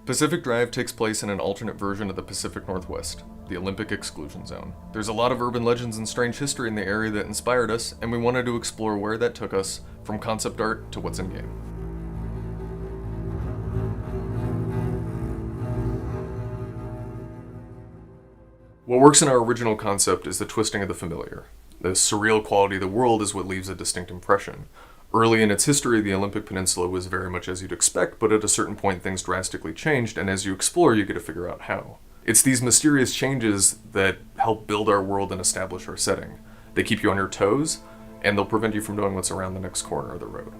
Pacific Drive takes place in an alternate version of the Pacific Northwest, the Olympic Exclusion Zone. There's a lot of urban legends and strange history in the area that inspired us, and we wanted to explore where that took us, from concept art to what's in-game. What works in our original concept is the twisting of the familiar. The surreal quality of the world is what leaves a distinct impression. Early in its history, the Olympic Peninsula was very much as you'd expect, but at a certain point things drastically changed, and as you explore, you get to figure out how. It's these mysterious changes that help build our world and establish our setting. They keep you on your toes, and they'll prevent you from knowing what's around the next corner of the road.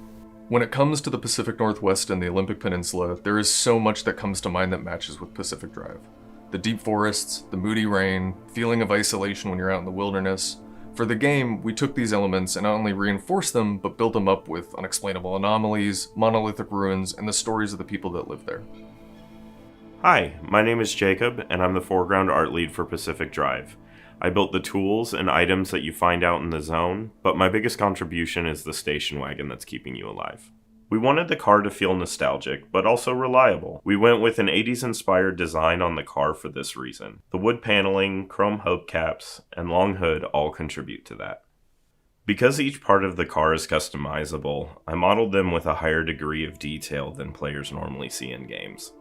When it comes to the Pacific Northwest and the Olympic Peninsula, there is so much that comes to mind that matches with Pacific Drive. The deep forests, the moody rain, feeling of isolation when you're out in the wilderness. For the game, we took these elements and not only reinforced them, but built them up with unexplainable anomalies, monolithic ruins, and the stories of the people that live there. Hi, my name is Jacob, and I'm the foreground art lead for Pacific Drive. I built the tools and items that you find out in the zone, but my biggest contribution is the station wagon that's keeping you alive. We wanted the car to feel nostalgic, but also reliable. We went with an 80s inspired design on the car for this reason. The wood paneling, chrome hubcaps, and long hood all contribute to that. Because each part of the car is customizable, I modeled them with a higher degree of detail than players normally see in games.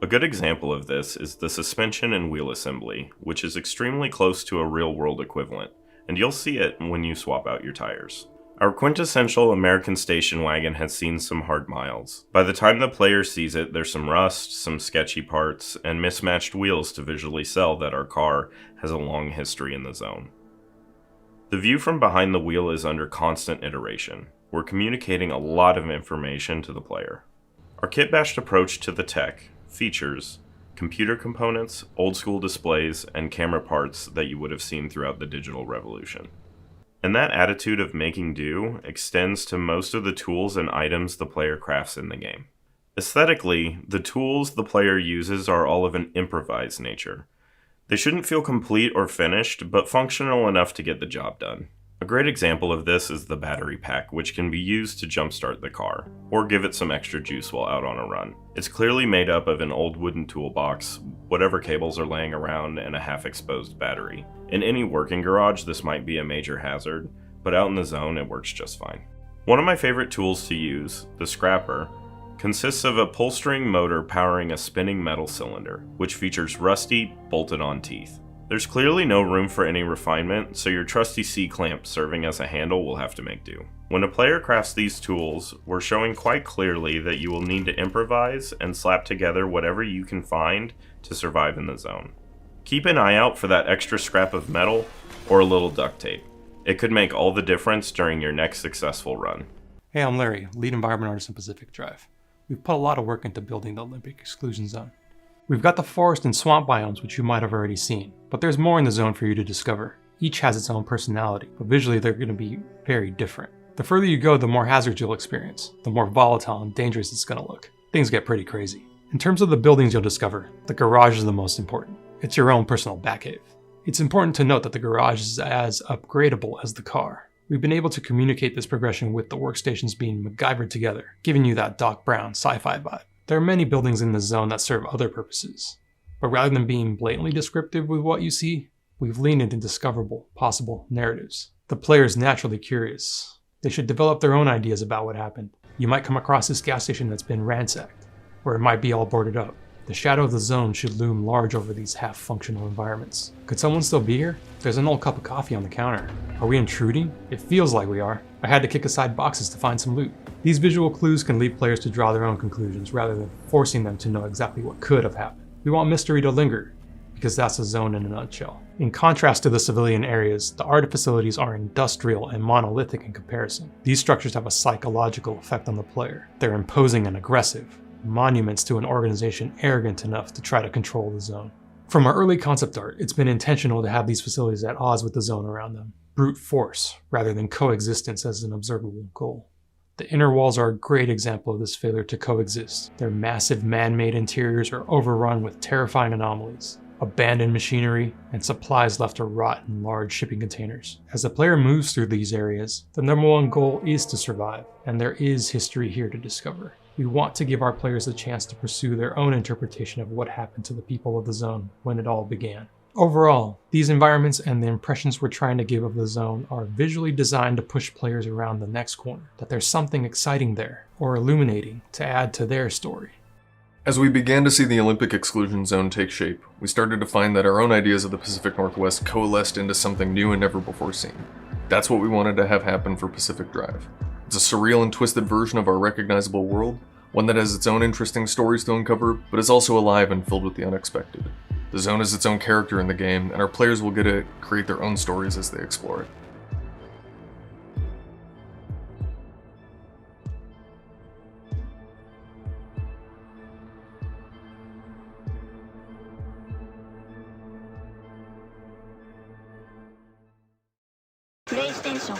A good example of this is the suspension and wheel assembly, which is extremely close to a real-world equivalent, and you'll see it when you swap out your tires. Our quintessential American station wagon has seen some hard miles. By the time the player sees it, there's some rust, some sketchy parts, and mismatched wheels to visually sell that our car has a long history in the zone. The view from behind the wheel is under constant iteration. We're communicating a lot of information to the player. Our kit-bashed approach to the tech, features, computer components, old-school displays, and camera parts that you would have seen throughout the digital revolution. And that attitude of making do extends to most of the tools and items the player crafts in the game. Aesthetically, the tools the player uses are all of an improvised nature. They shouldn't feel complete or finished, but functional enough to get the job done. A great example of this is the battery pack, which can be used to jumpstart the car, or give it some extra juice while out on a run. It's clearly made up of an old wooden toolbox, whatever cables are laying around, and a half-exposed battery. In any working garage, this might be a major hazard, but out in the zone, it works just fine. One of my favorite tools to use, the scrapper, consists of a pull-string motor powering a spinning metal cylinder, which features rusty, bolted-on teeth. There's clearly no room for any refinement, so your trusty C-clamp serving as a handle will have to make do. When a player crafts these tools, we're showing quite clearly that you will need to improvise and slap together whatever you can find to survive in the zone. Keep an eye out for that extra scrap of metal or a little duct tape. It could make all the difference during your next successful run. Hey, I'm Larry, lead environment artist in Pacific Drive. We've put a lot of work into building the Olympic Exclusion Zone. We've got the forest and swamp biomes, which you might have already seen, but there's more in the zone for you to discover. Each has its own personality, but visually they're going to be very different. The further you go, the more hazards you'll experience, the more volatile and dangerous it's going to look. Things get pretty crazy. In terms of the buildings you'll discover, the garage is the most important. It's your own personal Batcave. It's important to note that the garage is as upgradable as the car. We've been able to communicate this progression with the workstations being MacGyvered together, giving you that Doc Brown sci-fi vibe. There are many buildings in the zone that serve other purposes, but rather than being blatantly descriptive with what you see, we've leaned into discoverable, possible narratives. The player is naturally curious. They should develop their own ideas about what happened. You might come across this gas station that's been ransacked, or it might be all boarded up. The shadow of the zone should loom large over these half-functional environments. Could someone still be here? There's an old cup of coffee on the counter. Are we intruding? It feels like we are. I had to kick aside boxes to find some loot. These visual clues can lead players to draw their own conclusions rather than forcing them to know exactly what could have happened. We want mystery to linger, because that's a zone in a nutshell. In contrast to the civilian areas, the art facilities are industrial and monolithic in comparison. These structures have a psychological effect on the player. They're imposing and aggressive, monuments to an organization arrogant enough to try to control the zone. From our early concept art, it's been intentional to have these facilities at odds with the zone around them. Brute force, rather than coexistence as an observable goal. The inner walls are a great example of this failure to coexist. Their massive man-made interiors are overrun with terrifying anomalies. abandoned machinery, and supplies left to rot in large shipping containers. As the player moves through these areas, the number one goal is to survive, and there is history here to discover. We want to give our players a chance to pursue their own interpretation of what happened to the people of the zone when it all began. Overall, these environments and the impressions we're trying to give of the zone are visually designed to push players around the next corner, that there's something exciting there, or illuminating, to add to their story. As we began to see the Olympic Exclusion Zone take shape, we started to find that our own ideas of the Pacific Northwest coalesced into something new and never before seen. That's what we wanted to have happen for Pacific Drive. It's a surreal and twisted version of our recognizable world, one that has its own interesting stories to uncover, but is also alive and filled with the unexpected. The zone is its own character in the game, and our players will get to create their own stories as they explore it. PlayStation